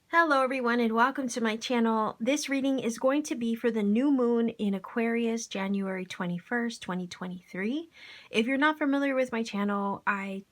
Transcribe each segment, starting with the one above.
Hello everyone and welcome to my channel. This reading is going to be for the new moon in Aquarius, January 21st, 2023. If you're not familiar with my channel, I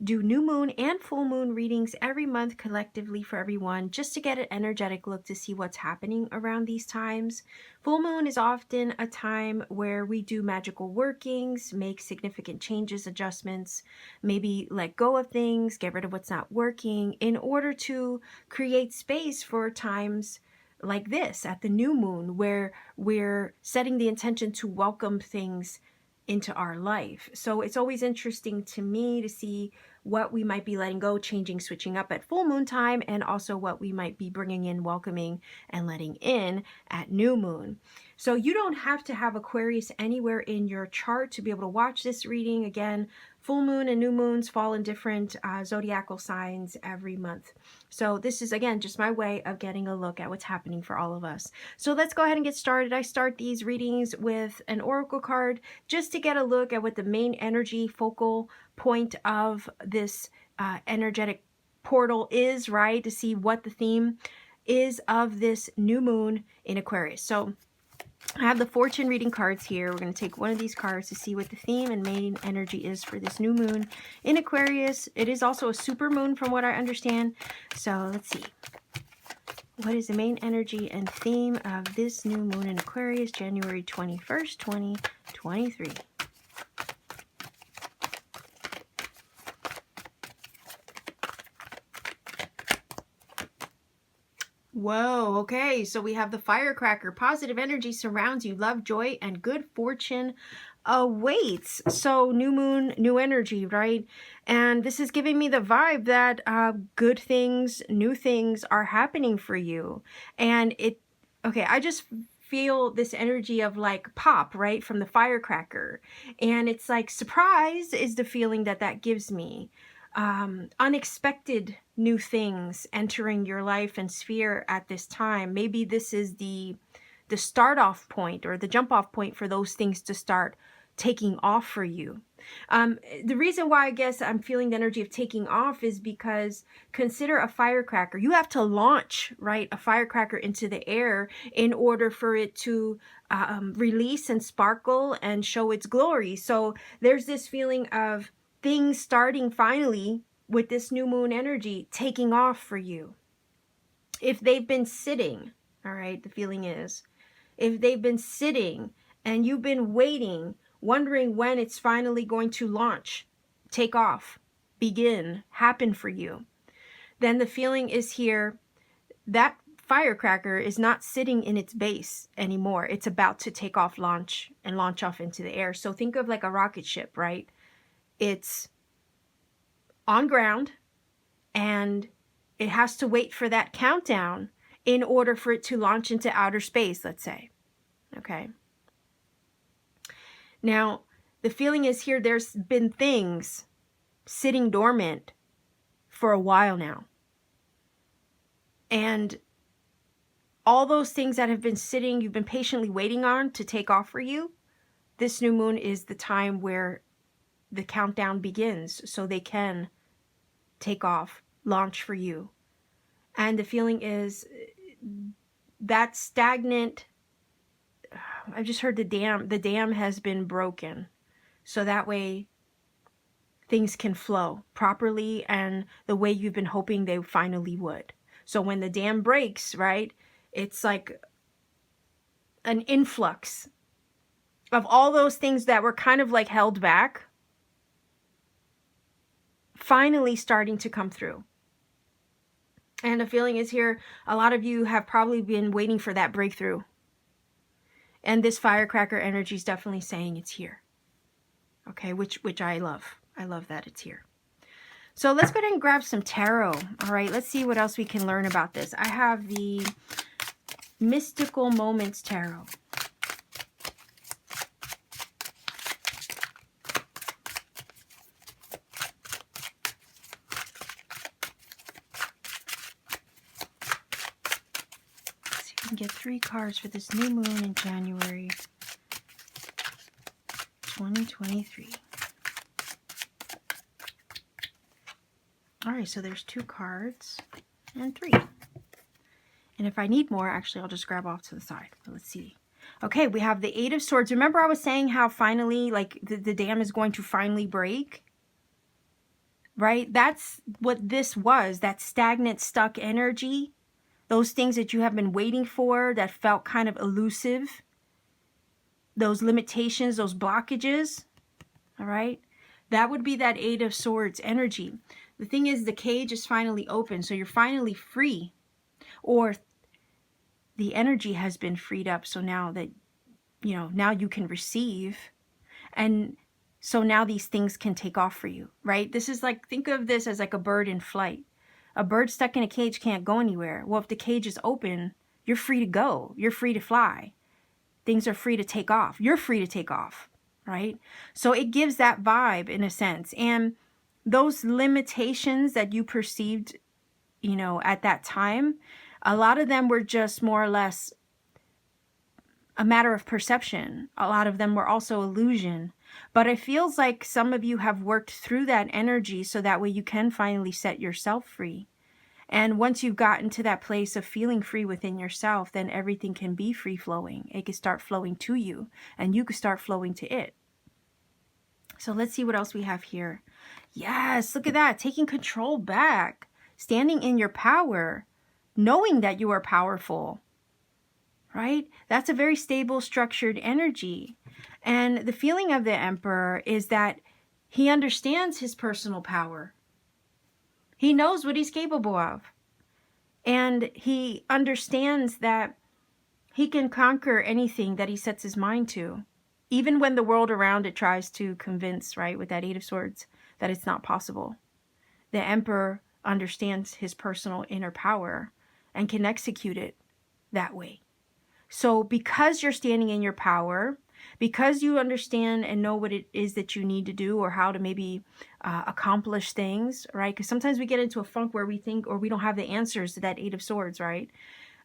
do new moon and full moon readings every month collectively for everyone, just to get an energetic look to see what's happening around these times. Full moon is often a time where we do magical workings, make significant changes, adjustments, maybe let go of things, get rid of what's not working in order to create space for times like this at the new moon, where we're setting the intention to welcome things into our life. So it's always interesting to me to see what we might be letting go, changing, switching up at full moon time, and also what we might be bringing in, welcoming, and letting in at new moon. So you don't have to have Aquarius anywhere in your chart to be able to watch this reading. Again, full moon and new moons fall in different zodiacal signs every month. So this is, again, just my way of getting a look at what's happening for all of us. So let's go ahead and get started. I start these readings with an oracle card just to get a look at what the main energy focal point of this energetic portal is, right? To see what the theme is of this new moon in Aquarius. So I have the fortune reading cards here. We're going to take one of these cards to see what the theme and main energy is for this new moon in Aquarius. It is also a super moon from what I understand. So let's see. What is the main energy and theme of this new moon in Aquarius, January 21st, 2023? Whoa, okay, so we have the Firecracker. Positive energy surrounds you. Love, joy, and good fortune awaits. So new moon, new energy, right? And this is giving me the vibe that good things, new things are happening for you. And I just feel this energy of like pop, right, from the Firecracker. And it's like surprise is the feeling that gives me. Unexpected new things entering your life and sphere at this time. Maybe this is the start off point or the jump off point for those things to start taking off for you. The reason why I guess I'm feeling the energy of taking off is because consider a firecracker. You have to launch, right, a firecracker into the air in order for it to release and sparkle and show its glory. So there's this feeling of things starting finally with this new moon energy taking off for you. If they've been sitting, all right, the feeling is, if they've been sitting and you've been waiting, wondering when it's finally going to launch, take off, begin, happen for you, then the feeling is here that firecracker is not sitting in its base anymore. It's about to take off, launch, and launch off into the air. So think of like a rocket ship, right? It's on ground and it has to wait for that countdown in order for it to launch into outer space, let's say. Okay. Now, the feeling is here, there's been things sitting dormant for a while now. And all those things that have been sitting, you've been patiently waiting on to take off for you, this new moon is the time where the countdown begins so they can take off, launch for you. And the feeling is that stagnant, I've just heard the dam has been broken. So that way things can flow properly and the way you've been hoping they finally would. So when the dam breaks, right, it's like an influx of all those things that were kind of like held back, finally starting to come through. And the feeling is here, a lot of you have probably been waiting for that breakthrough. And this firecracker energy is definitely saying it's here. Okay, which I love. I love that it's here. So let's go ahead and grab some tarot. All right, let's see what else we can learn about this. I have the Mystical Moments Tarot. Let's see if we can get 3 cards for this new moon in January. 2023. All right, so there's 2 cards and 3. And if I need more, actually, I'll just grab off to the side. But let's see. Okay, we have the 8 of Swords. Remember I was saying how finally, like, the dam is going to finally break? Right? That's what this was, that stagnant, stuck energy. Those things that you have been waiting for that felt kind of elusive. Those limitations, those blockages. All right? That would be that 8 of Swords energy. The thing is, the cage is finally open, so you're finally free. Or the energy has been freed up, so now that, you know, now you can receive. And so now these things can take off for you, right? This is like, think of this as like a bird in flight. A bird stuck in a cage can't go anywhere. Well, if the cage is open, you're free to go. You're free to fly. Things are free to take off. You're free to take off, right? So it gives that vibe in a sense. And those limitations that you perceived, you know, at that time, a lot of them were just more or less a matter of perception. A lot of them were also illusion. But it feels like some of you have worked through that energy so that way you can finally set yourself free. And once you've gotten to that place of feeling free within yourself, then everything can be free flowing. It can start flowing to you and you can start flowing to it. So let's see what else we have here. Yes, look at that. Taking control back, standing in your power, knowing that you are powerful, right? That's a very stable, structured energy. And the feeling of the Emperor is that he understands his personal power. He knows what he's capable of. And he understands that he can conquer anything that he sets his mind to. Even when the world around it tries to convince, right, with that 8 of Swords, that it's not possible. The Emperor understands his personal inner power and can execute it that way. So because you're standing in your power, because you understand and know what it is that you need to do or how to maybe accomplish things, right? Because sometimes we get into a funk where we think or we don't have the answers to that 8 of Swords, right?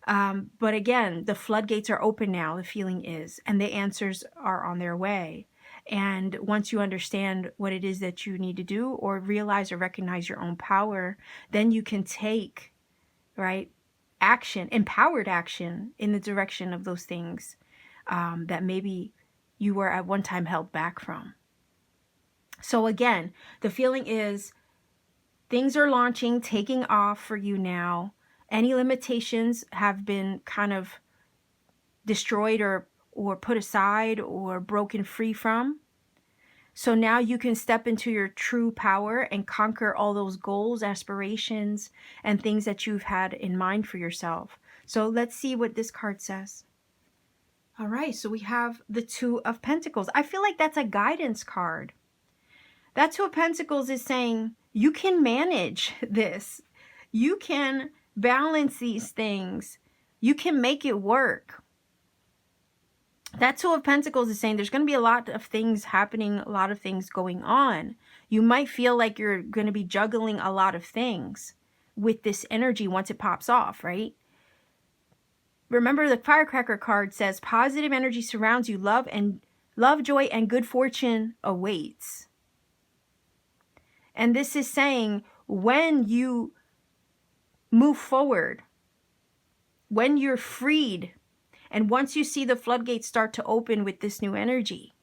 But again, the floodgates are open now, the feeling is, and the answers are on their way. And once you understand what it is that you need to do or realize or recognize your own power, then you can take, right, action, empowered action in the direction of those things that maybe you were at one time held back from. So again, the feeling is things are launching, taking off for you now. Any limitations have been kind of destroyed or put aside or broken free from. So now you can step into your true power and conquer all those goals, aspirations, and things that you've had in mind for yourself. So let's see what this card says. All right, so we have the 2 of Pentacles. I feel like that's a guidance card. That 2 of Pentacles is saying you can manage this. You can balance these things. You can make it work. That 2 of Pentacles is saying there's going to be a lot of things happening, a lot of things going on. You might feel like you're going to be juggling a lot of things with this energy once it pops off, right? Remember, the Firecracker card says positive energy surrounds you, love, joy, and good fortune awaits. And this is saying when you move forward, when you're freed, and once you see the floodgates start to open with this new energy,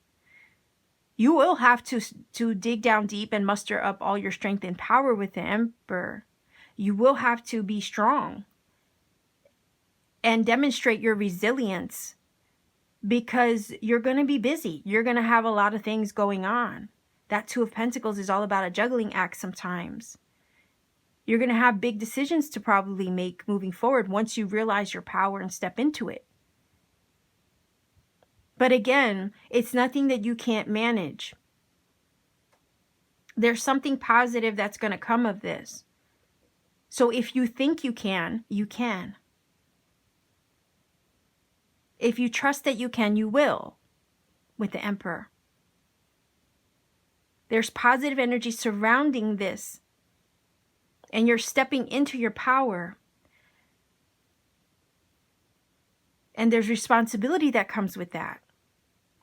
you will have to dig down deep and muster up all your strength and power with the Emperor. You will have to be strong and demonstrate your resilience because you're going to be busy. You're going to have a lot of things going on. That 2 of Pentacles is all about a juggling act sometimes. You're going to have big decisions to probably make moving forward once you realize your power and step into it. But again, it's nothing that you can't manage. There's something positive that's going to come of this. So if you think you can, you can. If you trust that you can, you will with the Emperor. There's positive energy surrounding this. And you're stepping into your power. And there's responsibility that comes with that.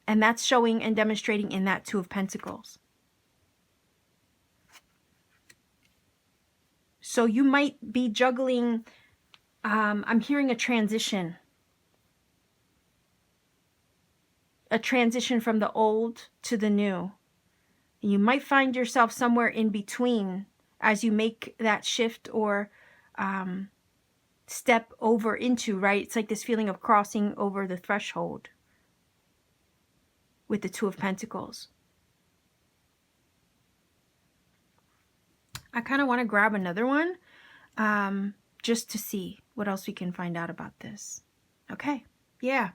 And that's showing and demonstrating in that Two of Pentacles. So you might be juggling, I'm hearing a transition. A transition from the old to the new. You might find yourself somewhere in between as you make that shift or step over into, right? It's like this feeling of crossing over the threshold with the Two of Pentacles. I kind of want to grab another one just to see what else we can find out about this. Okay, yeah.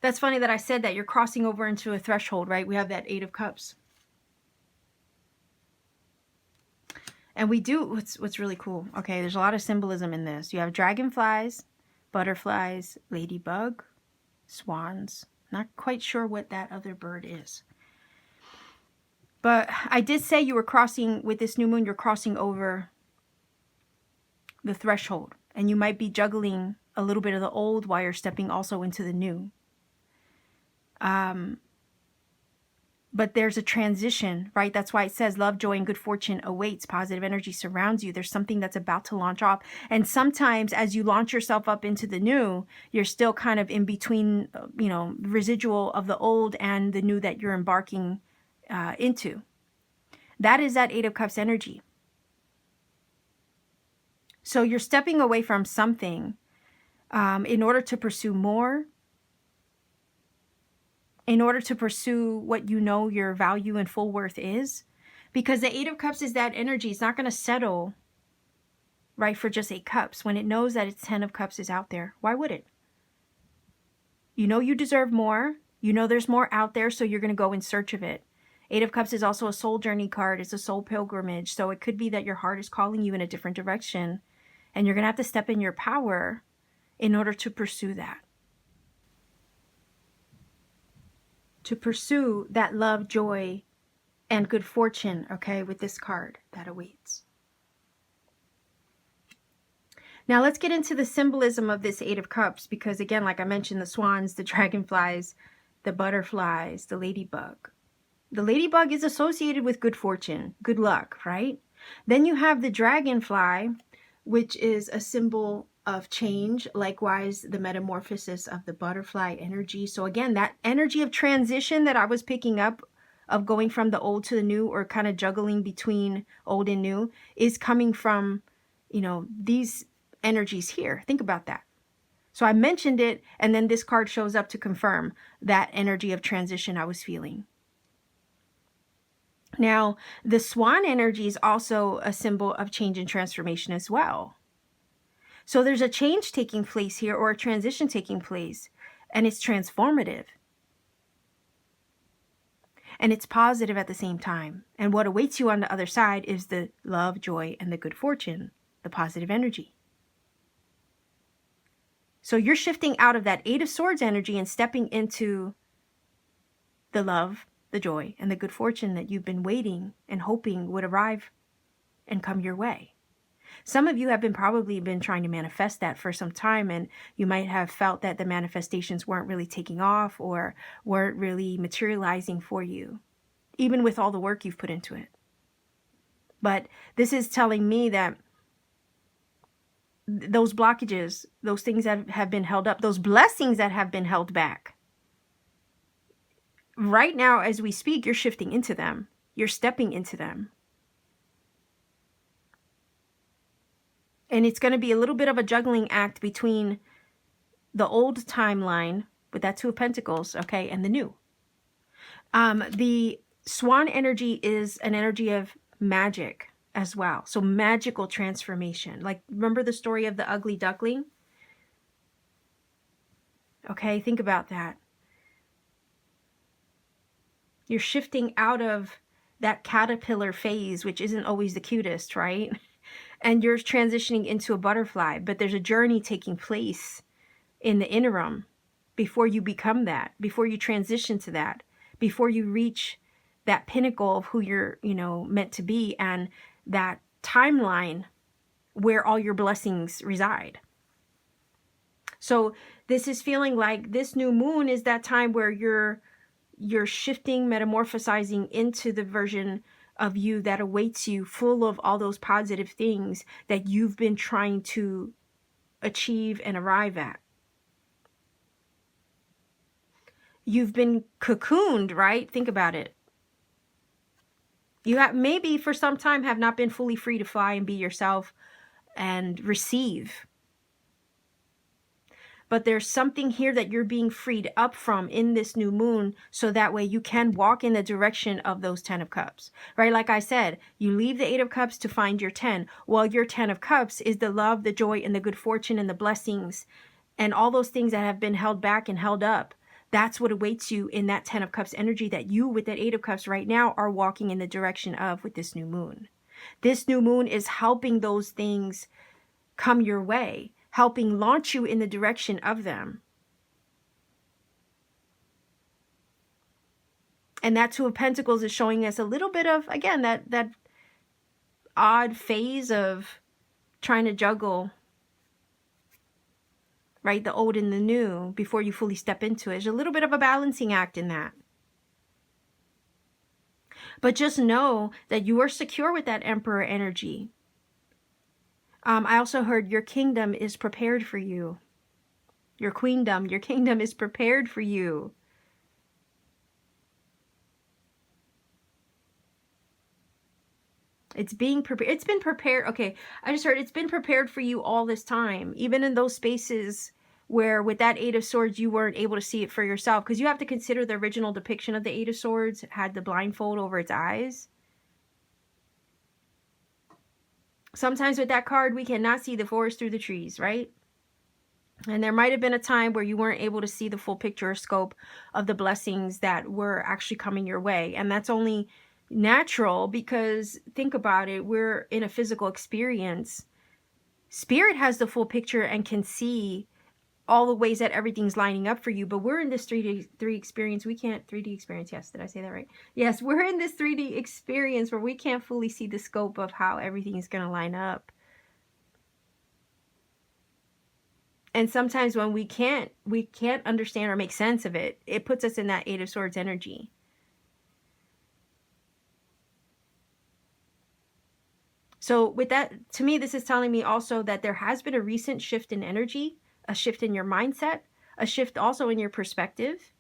That's funny that I said that you're crossing over into a threshold, right? We have that Eight of Cups. And we do, what's really cool, okay, there's a lot of symbolism in this. You have dragonflies, butterflies, ladybug, swans. Not quite sure what that other bird is. But I did say you were crossing, with this new moon, you're crossing over the threshold. And you might be juggling a little bit of the old while you're stepping also into the new. But there's a transition, right? That's why it says love, joy, and good fortune awaits. Positive energy surrounds you. There's something that's about to launch off. And sometimes as you launch yourself up into the new, you're still kind of in between, you know, residual of the old and the new that you're embarking into. That is that Eight of Cups energy. So you're stepping away from something in order to pursue more, in order to pursue what you know your value and full worth is. Because the Eight of Cups is that energy. It's not going to settle, right, for just 8 cups when it knows that its 10 of Cups is out there. Why would it? You know you deserve more. You know there's more out there, so you're going to go in search of it. Eight of Cups is also a soul journey card. It's a soul pilgrimage. So it could be that your heart is calling you in a different direction, and you're going to have to step in your power in order to pursue that. To pursue that love, joy, and good fortune, okay, with this card that awaits. Now let's get into the symbolism of this Eight of Cups, because again, like I mentioned, the swans, the dragonflies, the butterflies, the ladybug. The ladybug is associated with good fortune, good luck, right? Then you have the dragonfly, which is a symbol of change. Likewise, the metamorphosis of the butterfly energy. So again, that energy of transition that I was picking up, of going from the old to the new, or kind of juggling between old and new, is coming from, you know, these energies here. Think about that. So I mentioned it, and then this card shows up to confirm that energy of transition I was feeling. Now, the swan energy is also a symbol of change and transformation as well. So there's a change taking place here, or a transition taking place, and it's transformative. And it's positive at the same time. And what awaits you on the other side is the love, joy, and the good fortune, the positive energy. So you're shifting out of that Eight of Swords energy and stepping into the love, the joy, and the good fortune that you've been waiting and hoping would arrive and come your way. Some of you have probably been trying to manifest that for some time, and you might have felt that the manifestations weren't really taking off or weren't really materializing for you, even with all the work you've put into it. But this is telling me that those blockages, those things that have been held up, those blessings that have been held back, right now as we speak, you're shifting into them. You're stepping into them. And it's going to be a little bit of a juggling act between the old timeline with that Two of Pentacles, okay, and the new. The swan energy is an energy of magic as well. So magical transformation. Like, remember the story of the ugly duckling? Okay, think about that. You're shifting out of that caterpillar phase, which isn't always the cutest, right? And you're transitioning into a butterfly, but there's a journey taking place in the interim before you become that, before you transition to that, before you reach that pinnacle of who you're, you know, meant to be, and that timeline where all your blessings reside. So This is feeling like this new moon is that time where you're shifting, metamorphosizing into the version of you that awaits you, full of all those positive things that you've been trying to achieve and arrive at. You've been cocooned, right? Think about it. You have maybe for some time have not been fully free to fly and be yourself and receive. But there's something here that you're being freed up from in this new moon, so that way you can walk in the direction of those 10 of Cups, right? Like I said, you leave the 8 of Cups to find your 10. Well, your 10 of Cups is the love, the joy, and the good fortune and the blessings and all those things that have been held back and held up. That's what awaits you in that 10 of Cups energy that you, with that 8 of Cups right now, are walking in the direction of with this new moon. This new moon is helping those things come your way, helping launch you in the direction of them. And that 2 of Pentacles is showing us a little bit of, again, that odd phase of trying to juggle, right, the old and the new before you fully step into it. There's a little bit of a balancing act in that. But just know that you are secure with that Emperor energy. I also heard your kingdom is prepared for you. Your queendom, your kingdom is prepared for you. It's being prepared. It's been prepared. Okay, I just heard it's been prepared for you all this time. Even in those spaces where with that 8 of Swords, you weren't able to see it for yourself. Because you have to consider the original depiction of the 8 of Swords had the blindfold over its eyes. Sometimes with that card, we cannot see the forest through the trees, right? And there might have been a time where you weren't able to see the full picture or scope of the blessings that were actually coming your way. And that's only natural because, think about it, we're in a physical experience. Spirit has the full picture and can see all the ways that everything's lining up for you, but we're in this 3D experience. We can't 3D experience. Yes, did I say that right? Yes, we're in this 3D experience where we can't fully see the scope of how everything is going to line up. And sometimes when we can't understand or make sense of it, it puts us in that 8 of Swords energy. So with that, to me, this is telling me also that there has been a recent shift in energy, a shift in your mindset, a shift also in your perspective.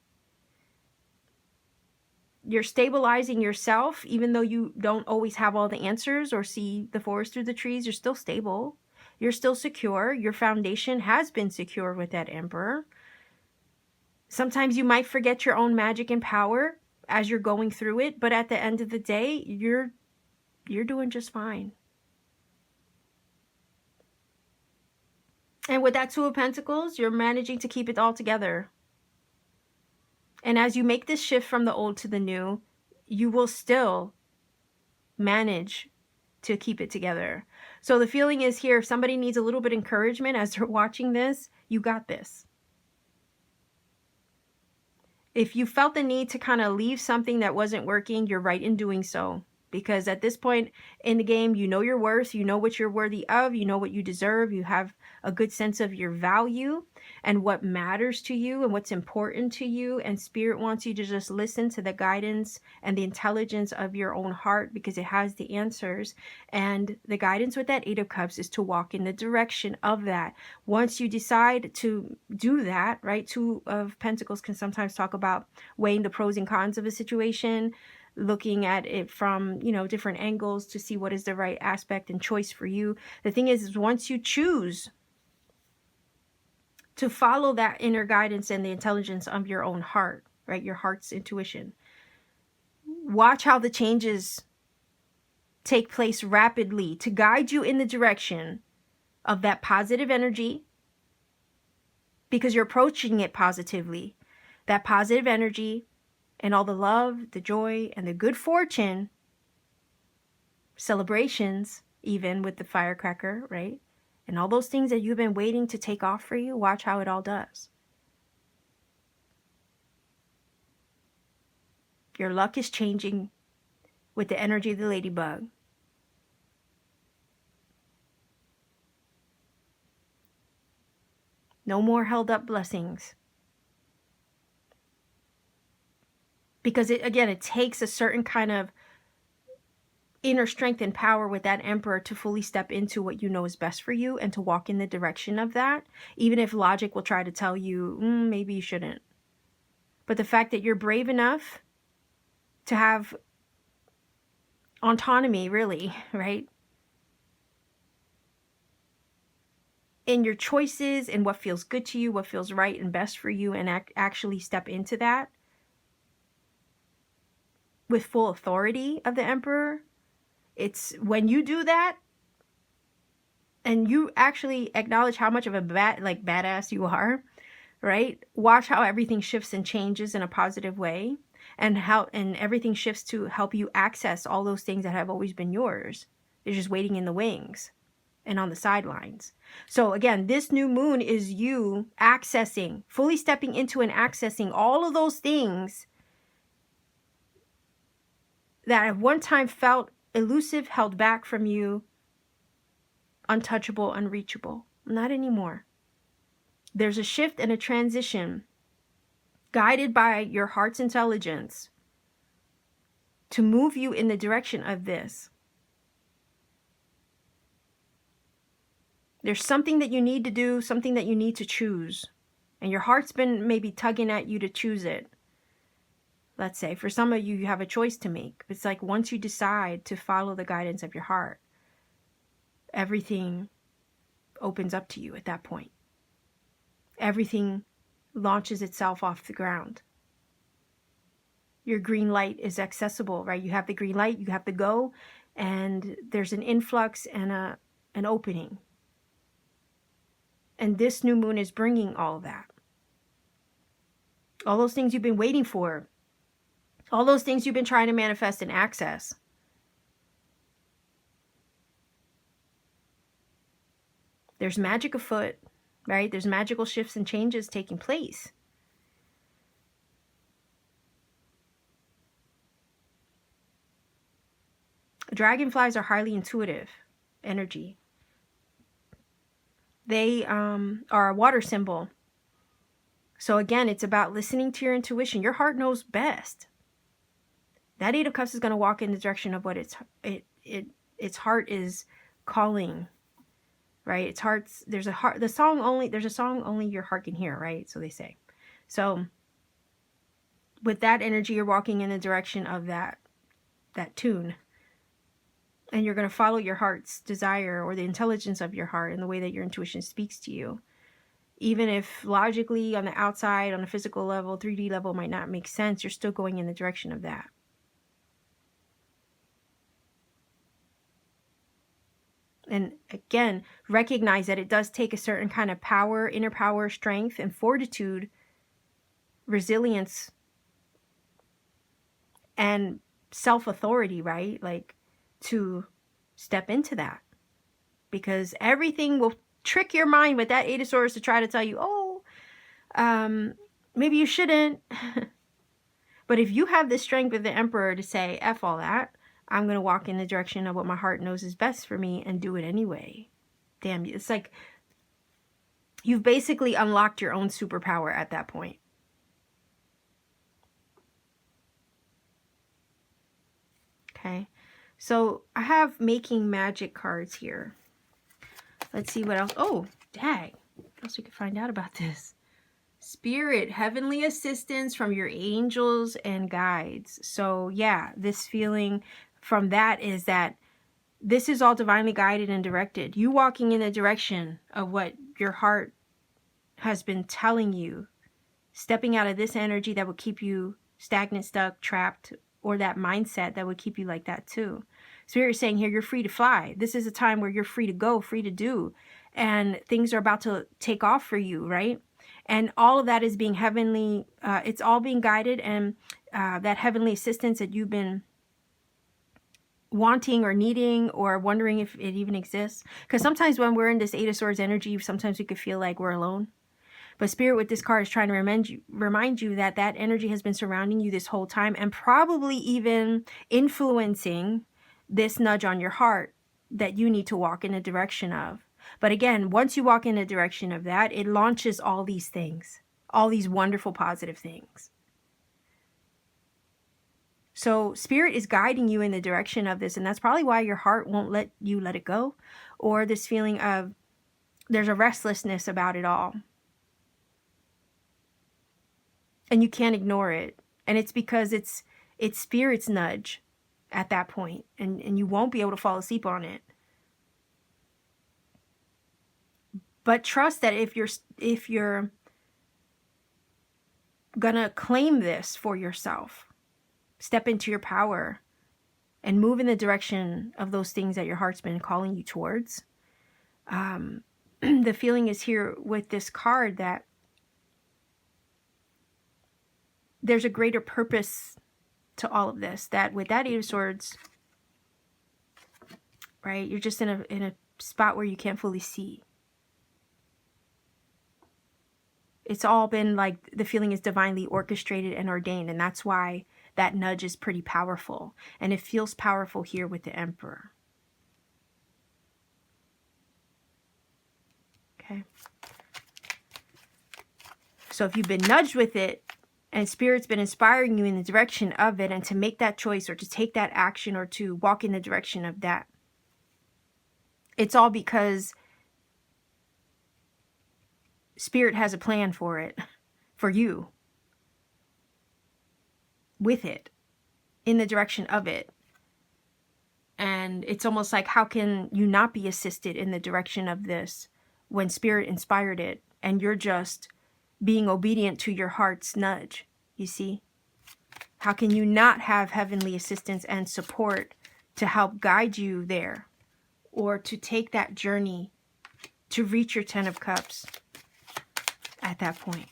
You're stabilizing yourself, even though you don't always have all the answers or see the forest through the trees. You're still stable. You're still secure. Your foundation has been secure with that Emperor. Sometimes you might forget your own magic and power as you're going through it, but at the end of the day, you're doing just fine. And with that 2 of Pentacles, you're managing to keep it all together. And as you make this shift from the old to the new, you will still manage to keep it together. So the feeling is here, if somebody needs a little bit of encouragement as they're watching this, you got this. If you felt the need to kind of leave something that wasn't working, you're right in doing so. Because at this point in the game, you know your worth, you know what you're worthy of, you know what you deserve, you have a good sense of your value and what matters to you and what's important to you. And Spirit wants you to just listen to the guidance and the intelligence of your own heart because it has the answers. And the guidance with that 8 of Cups is to walk in the direction of that. Once you decide to do that, right? 2 of Pentacles can sometimes talk about weighing the pros and cons of a situation, looking at it from, you know, different angles to see what is the right aspect and choice for you. The thing is once you choose to follow that inner guidance and the intelligence of your own heart, right, your heart's intuition, watch how the changes take place rapidly to guide you in the direction of that positive energy, because you're approaching it positively. That positive energy and all the love, the joy, and the good fortune, celebrations, even with the firecracker, right? And all those things that you've been waiting to take off for you, watch how it all does. Your luck is changing with the energy of the ladybug. No more held up blessings. Because it takes a certain kind of inner strength and power with that Emperor to fully step into what you know is best for you and to walk in the direction of that, even if logic will try to tell you, maybe you shouldn't. But the fact that you're brave enough to have autonomy, really, right? In your choices and what feels good to you, what feels right and best for you, and actually step into that with full authority of the Emperor. It's when you do that and you actually acknowledge how much of a badass you are, right? Watch how everything shifts and changes in a positive way, and everything shifts to help you access all those things that have always been yours. They're just waiting in the wings and on the sidelines. So again, this new moon is you accessing, fully stepping into and accessing all of those things that at one time felt elusive, held back from you, untouchable, unreachable. Not anymore. There's a shift and a transition guided by your heart's intelligence to move you in the direction of this. There's something that you need to do, something that you need to choose. And your heart's been maybe tugging at you to choose it. Let's say, for some of you, you have a choice to make. It's like once you decide to follow the guidance of your heart, everything opens up to you at that point. Everything launches itself off the ground. Your green light is accessible, right? You have the green light, you have the go, and there's an influx and an opening. And this new moon is bringing all of that. All those things you've been waiting for. All those things you've been trying to manifest and access. There's magic afoot, right? There's magical shifts and changes taking place. Dragonflies are highly intuitive energy. They are a water symbol. So again, it's about listening to your intuition. Your heart knows best. That Eight of Cups is going to walk in the direction of what its heart is calling, right? Its heart's, there's a song only your heart can hear, right? So they say. So with that energy, you're walking in the direction of that tune. And you're going to follow your heart's desire or the intelligence of your heart in the way that your intuition speaks to you. Even if logically on the outside, on a physical level, 3D level might not make sense, you're still going in the direction of that. And again, recognize that it does take a certain kind of power, inner power, strength, and fortitude, resilience, and self-authority, right? Like, to step into that. Because everything will trick your mind with that Eight of Swords to try to tell you, maybe you shouldn't. But if you have the strength of the Emperor to say, F all that, I'm going to walk in the direction of what my heart knows is best for me and do it anyway. Damn, it's like you've basically unlocked your own superpower at that point. Okay, so I have making magic cards here. Let's see what else. Oh, dang. What else we could find out about this? Spirit, heavenly assistance from your angels and guides. So yeah, this feeling from that is that this is all divinely guided and directed. You walking in the direction of what your heart has been telling you. Stepping out of this energy that would keep you stagnant, stuck, trapped, or that mindset that would keep you like that too. Spirit is saying here, you're free to fly. This is a time where you're free to go, free to do. And things are about to take off for you, right? And all of that is being heavenly, it's all being guided, and that heavenly assistance that you've been wanting or needing or wondering if it even exists. Because sometimes when we're in this Eight of Swords energy, sometimes we could feel like we're alone. But Spirit with this card is trying to remind you that that energy has been surrounding you this whole time, and probably even influencing this nudge on your heart that you need to walk in the direction of. But again, once you walk in the direction of that, it launches all these things, all these wonderful positive things. So spirit is guiding you in the direction of this, and that's probably why your heart won't let you let it go, or this feeling of there's a restlessness about it all. And you can't ignore it. And it's because it's spirit's nudge at that point, and you won't be able to fall asleep on it. But trust that if you're gonna claim this for yourself, step into your power and move in the direction of those things that your heart's been calling you towards. The feeling is here with this card that there's a greater purpose to all of this, that with that Eight of Swords, right, you're just in a spot where you can't fully see. It's all been like, the feeling is divinely orchestrated and ordained, and that's why that nudge is pretty powerful. And it feels powerful here with the Emperor. Okay. So if you've been nudged with it, and Spirit's been inspiring you in the direction of it, and to make that choice or to take that action or to walk in the direction of that, it's all because Spirit has a plan for it, for you, with it, in the direction of it. And it's almost like, how can you not be assisted in the direction of this when Spirit inspired it and you're just being obedient to your heart's nudge? You see? How can you not have heavenly assistance and support to help guide you there, or to take that journey to reach your 10 of Cups at that point?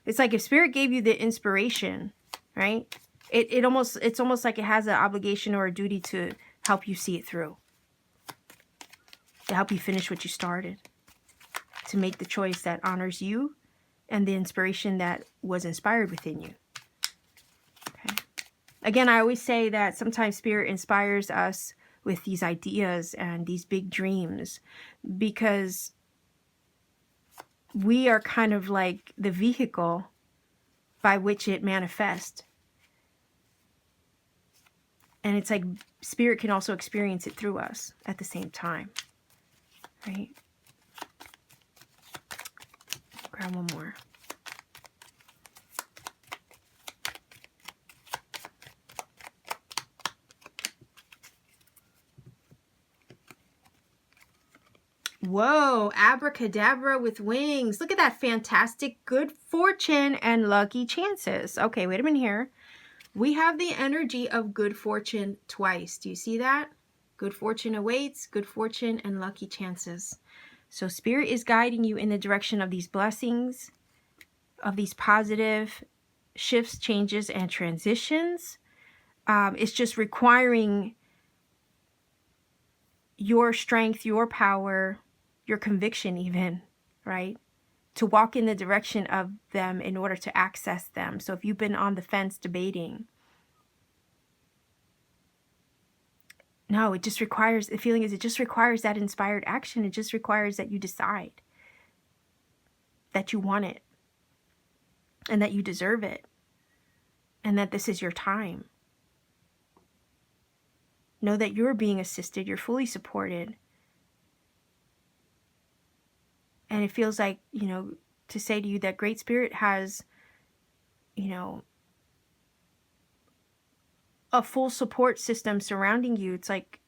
It's like if Spirit gave you the inspiration, right? It's almost like it has an obligation or a duty to help you see it through, to help you finish what you started, to make the choice that honors you and the inspiration that was inspired within you. Okay. Again, I always say that sometimes Spirit inspires us with these ideas and these big dreams because we are kind of like the vehicle by which it manifests. And it's like Spirit can also experience it through us at the same time, right? Grab one more. Whoa, abracadabra with wings. Look at that, fantastic good fortune and lucky chances. Okay, wait a minute here. We have the energy of good fortune twice. Do you see that? Good fortune awaits, good fortune and lucky chances. So Spirit is guiding you in the direction of these blessings, of these positive shifts, changes, and transitions. It's just requiring your strength, your power, your conviction even, right? To walk in the direction of them in order to access them. So if you've been on the fence debating, no, it just requires, the feeling is it just requires that inspired action. It just requires that you decide that you want it and that you deserve it and that this is your time. Know that you're being assisted, you're fully supported. And it feels like, you know, to say to you that Great Spirit has, you know, a full support system surrounding you. It's like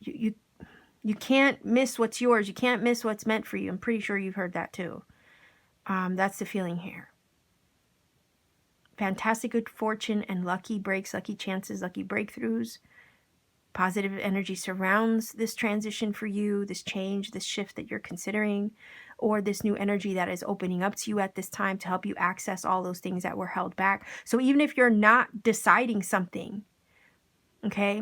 you can't miss what's yours. You can't miss what's meant for you. I'm pretty sure you've heard that too. That's the feeling here. Fantastic good fortune and lucky breaks, lucky chances, lucky breakthroughs. Positive energy surrounds this transition for you, this change, this shift that you're considering, or this new energy that is opening up to you at this time to help you access all those things that were held back. So even if you're not deciding something, okay,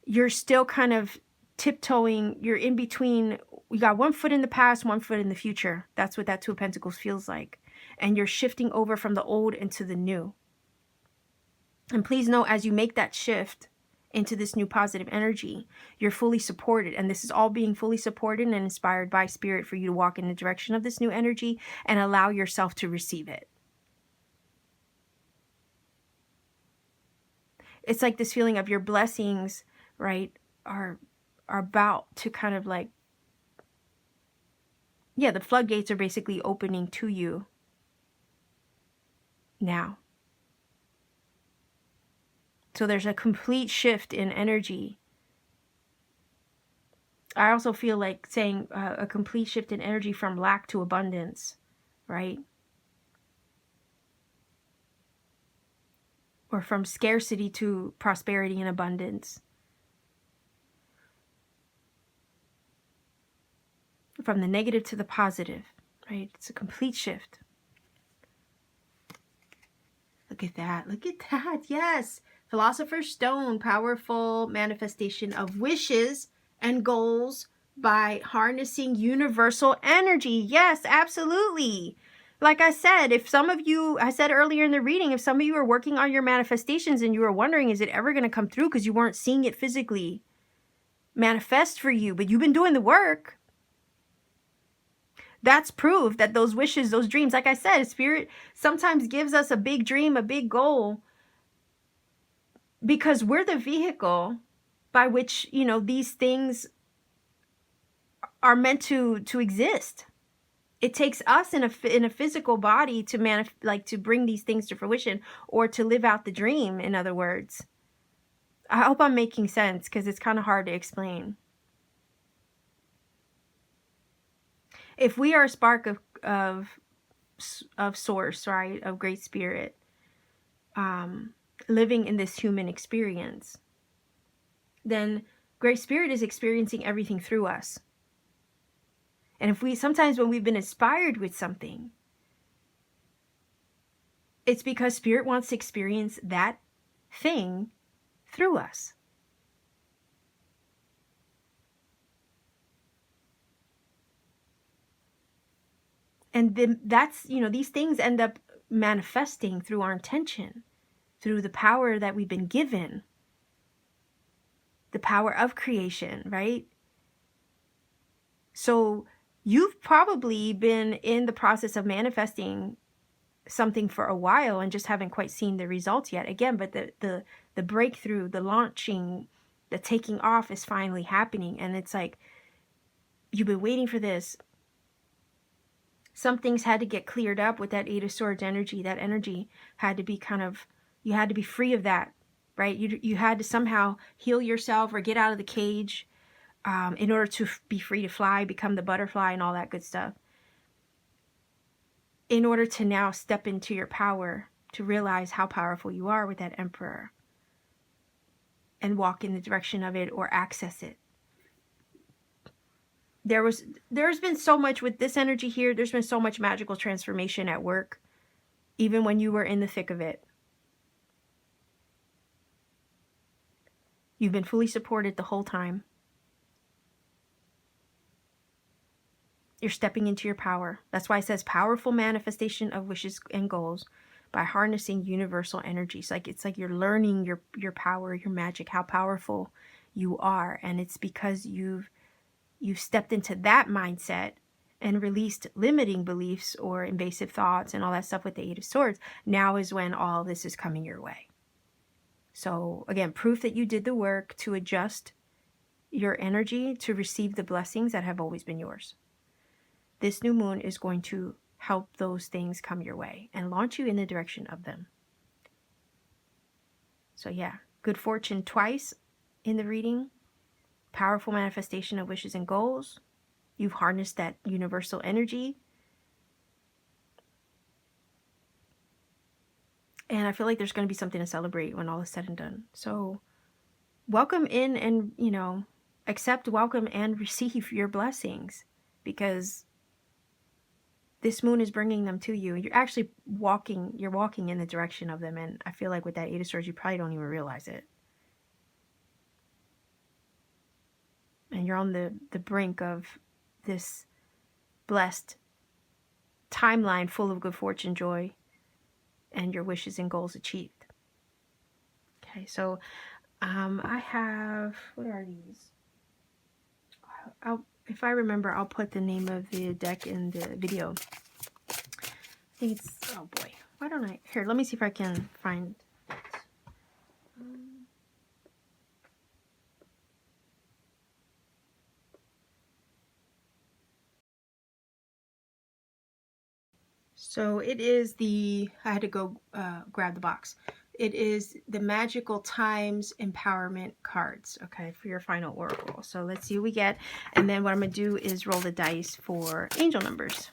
you're still kind of tiptoeing. You're in between. You got one foot in the past, one foot in the future. That's what that Two of Pentacles feels like. And you're shifting over from the old into the new. And please know, as you make that shift into this new positive energy. You're fully supported, and this is all being fully supported and inspired by Spirit for you to walk in the direction of this new energy and allow yourself to receive it. It's like this feeling of your blessings, right, are about to kind of like, yeah, the floodgates are basically opening to you now. So there's a complete shift in energy. I also feel like saying a complete shift in energy from lack to abundance, right? Or from scarcity to prosperity and abundance. From the negative to the positive, right? It's a complete shift. Look at that. Look at that. Yes. Philosopher's Stone, powerful manifestation of wishes and goals by harnessing universal energy. Yes, absolutely. Like I said, if some of you, I said earlier in the reading, if some of you are working on your manifestations and you are wondering, is it ever going to come through because you weren't seeing it physically manifest for you, but you've been doing the work. That's proof that those wishes, those dreams, like I said, Spirit sometimes gives us a big dream, a big goal, because we're the vehicle by which, you know, these things are meant to exist. It takes us in a physical body to to bring these things to fruition, or to live out the dream, in other words. I hope I'm making sense, because it's kind of hard to explain. If we are a spark of source, right, of Great Spirit, living in this human experience, then Great Spirit is experiencing everything through us. And if we, sometimes when we've been inspired with something, it's because Spirit wants to experience that thing through us. And then that's, you know, these things end up manifesting through our intention, through the power that we've been given, the power of creation, right? So you've probably been in the process of manifesting something for a while and just haven't quite seen the results yet. Again, but the breakthrough, the launching, the taking off is finally happening. And it's like, you've been waiting for this. Some things had to get cleared up with that Eight of Swords energy. That energy had to be kind of, you had to be free of that, right? You had to somehow heal yourself or get out of the cage in order to be free to fly, become the butterfly and all that good stuff. In order to now step into your power, to realize how powerful you are with that Emperor and walk in the direction of it or access it. There's been so much with this energy here. There's been so much magical transformation at work, even when you were in the thick of it. You've been fully supported the whole time. You're stepping into your power. That's why it says powerful manifestation of wishes and goals by harnessing universal energy. It's like you're learning your power, your magic, how powerful you are. And it's because you've stepped into that mindset and released limiting beliefs or invasive thoughts and all that stuff with the Eight of Swords. Now is when all this is coming your way. So again, proof that you did the work to adjust your energy to receive the blessings that have always been yours. This new moon is going to help those things come your way and launch you in the direction of them. So yeah, good fortune twice in the reading. Powerful manifestation of wishes and goals. You've harnessed that universal energy. And I feel like there's going to be something to celebrate when all is said and done. So welcome in and, you know, accept, welcome, and receive your blessings, because this moon is bringing them to you. You're actually walking in the direction of them. And I feel like with that Eight of Swords, you probably don't even realize it. And you're on the brink of this blessed timeline full of good fortune, joy, and your wishes and goals achieved. Okay, so I have, what are these? If I remember, I'll put the name of the deck in the video. I think it's, oh boy, why don't I, here, let me see if I can find it. So it is the, I had to go grab the box. It is the Magical Times Empowerment cards, okay, for your final oracle. So let's see what we get. And then what I'm going to do is roll the dice for angel numbers.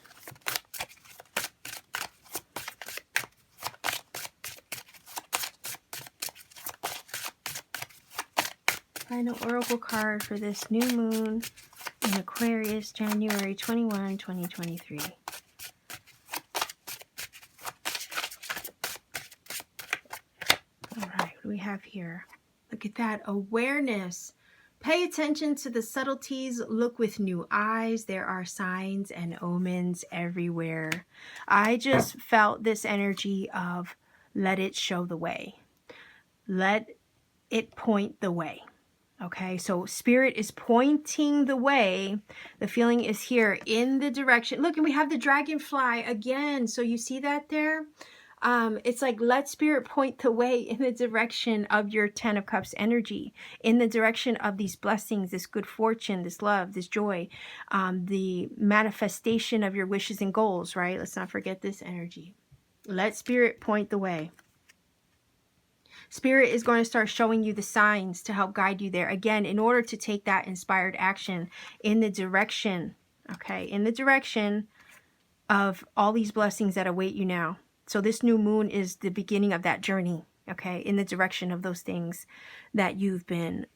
Final oracle card for this new moon in Aquarius, January 21, 2023. All right, what do we have here? Look at that, awareness. Pay attention to the subtleties. Look with new eyes. There are signs and omens everywhere. I just felt this energy of let it show the way. Let it point the way. Okay, so Spirit is pointing the way. The feeling is here in the direction. Look, and we have the dragonfly again. So you see that there? It's like, let Spirit point the way in the direction of your 10 of Cups energy, in the direction of these blessings, this good fortune, this love, this joy, the manifestation of your wishes and goals, right? Let's not forget this energy. Let Spirit point the way. Spirit is going to start showing you the signs to help guide you there. Again, in order to take that inspired action in the direction, okay, in the direction of all these blessings that await you now. So this new moon is the beginning of that journey, okay, in the direction of those things that you've been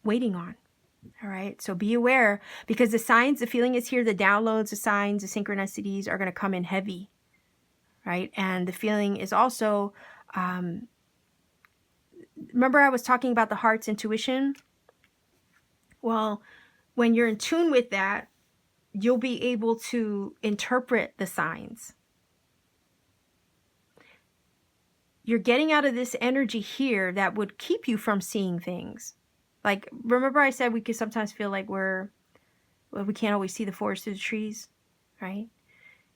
waiting on. All right, so be aware, because the signs, the feeling is here, the downloads, the signs, the synchronicities are going to come in heavy, right? And the feeling is also, remember I was talking about the heart's intuition? Well, when you're in tune with that, you'll be able to interpret the signs. You're getting out of this energy here that would keep you from seeing things. Like, remember I said we could sometimes feel like we can't always see the forest through the trees, right?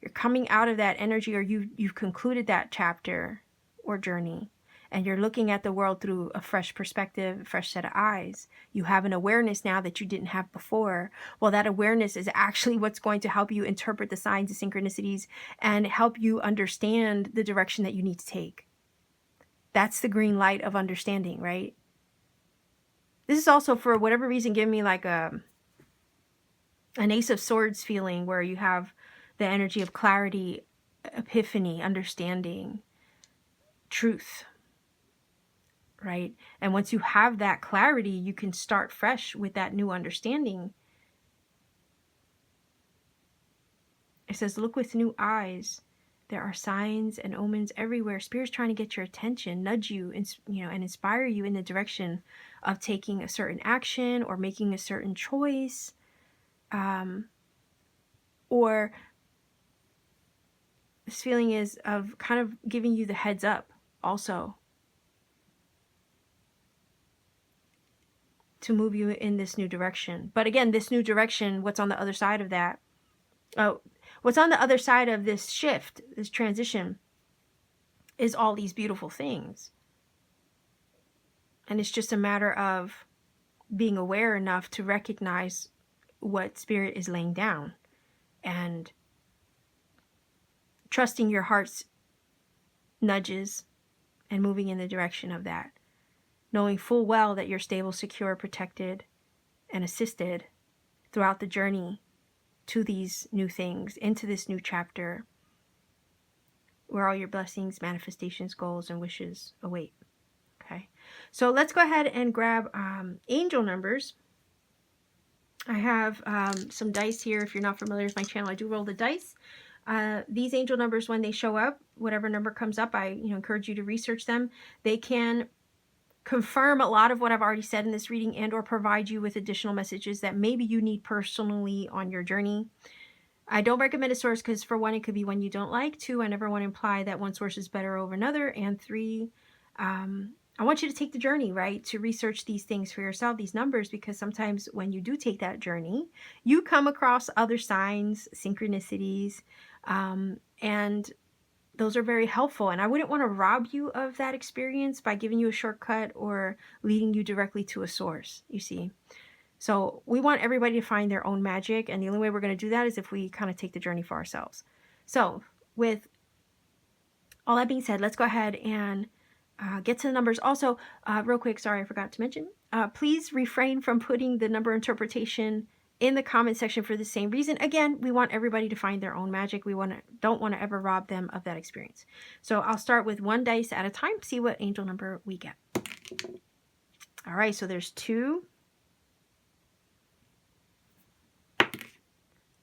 You're coming out of that energy, or you've concluded that chapter or journey, and you're looking at the world through a fresh perspective, a fresh set of eyes. You have an awareness now that you didn't have before. Well, that awareness is actually what's going to help you interpret the signs and synchronicities and help you understand the direction that you need to take. That's the green light of understanding, right? This is also, for whatever reason, giving me like an Ace of Swords feeling, where you have the energy of clarity, epiphany, understanding, truth, right? And once you have that clarity, you can start fresh with that new understanding. It says, look with new eyes. There are signs and omens everywhere. Spirit's trying to get your attention, nudge you, and inspire you in the direction of taking a certain action or making a certain choice, or this feeling is of kind of giving you the heads up also to move you in this new direction. But again, this new direction, what's on the other side of that? What's on the other side of this shift, this transition, is all these beautiful things. And it's just a matter of being aware enough to recognize what Spirit is laying down and trusting your heart's nudges and moving in the direction of that. Knowing full well that you're stable, secure, protected, and assisted throughout the journey to these new things, into this new chapter where all your blessings, manifestations, goals, and wishes await. Okay, so let's go ahead and grab angel numbers. I have some dice here. If you're not familiar with my channel, I do roll the dice. These angel numbers, when they show up, whatever number comes up, I encourage you to research them. They can confirm a lot of what I've already said in this reading, and or provide you with additional messages that maybe you need personally on your journey. I don't recommend a source because, for one, it could be one you don't like. Two, I never want to imply that one source is better over another. And three, I want you to take the journey, right, to research these things for yourself, these numbers, because sometimes when you do take that journey, you come across other signs, synchronicities, and those are very helpful. And I wouldn't want to rob you of that experience by giving you a shortcut or leading you directly to a source, you see. So we want everybody to find their own magic, and the only way we're going to do that is if we kind of take the journey for ourselves. So with all that being said, let's go ahead and get to the numbers. Also, real quick, sorry, I forgot to mention, please refrain from putting the number interpretation in the comment section for the same reason. Again, we want everybody to find their own magic. We don't want to ever rob them of that experience. So I'll start with 1 dice at a time, see what angel number we get. All right, so there's 2,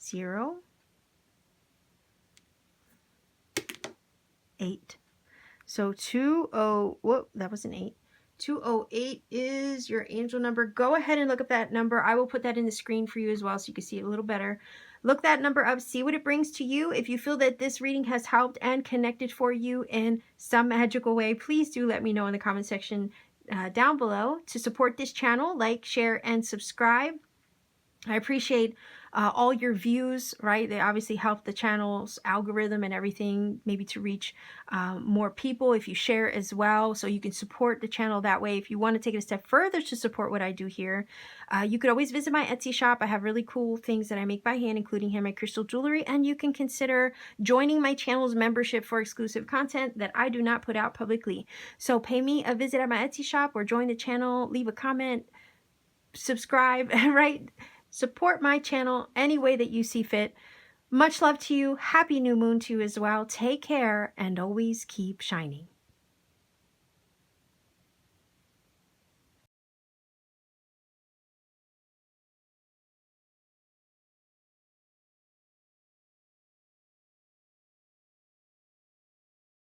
0, 8. So 20, whoop, that was an 8. 208 is your angel number. Go ahead and look up that number. I will put that in the screen for you as well so you can see it a little better. Look that number up, see what it brings to you. If you feel that this reading has helped and connected for you in some magical way, please do let me know in the comment section down below. To support this channel, like, share, and subscribe. I appreciate all your views, right? They obviously help the channel's algorithm and everything, maybe to reach more people if you share as well. So you can support the channel that way. If you want to take it a step further to support what I do here, you could always visit my Etsy shop. I have really cool things that I make by hand, including handmade crystal jewelry. And you can consider joining my channel's membership for exclusive content that I do not put out publicly. So pay me a visit at my Etsy shop or join the channel, leave a comment, subscribe, right? Support my channel any way that you see fit. Much love to you. Happy new moon to you as well. Take care and always keep shining.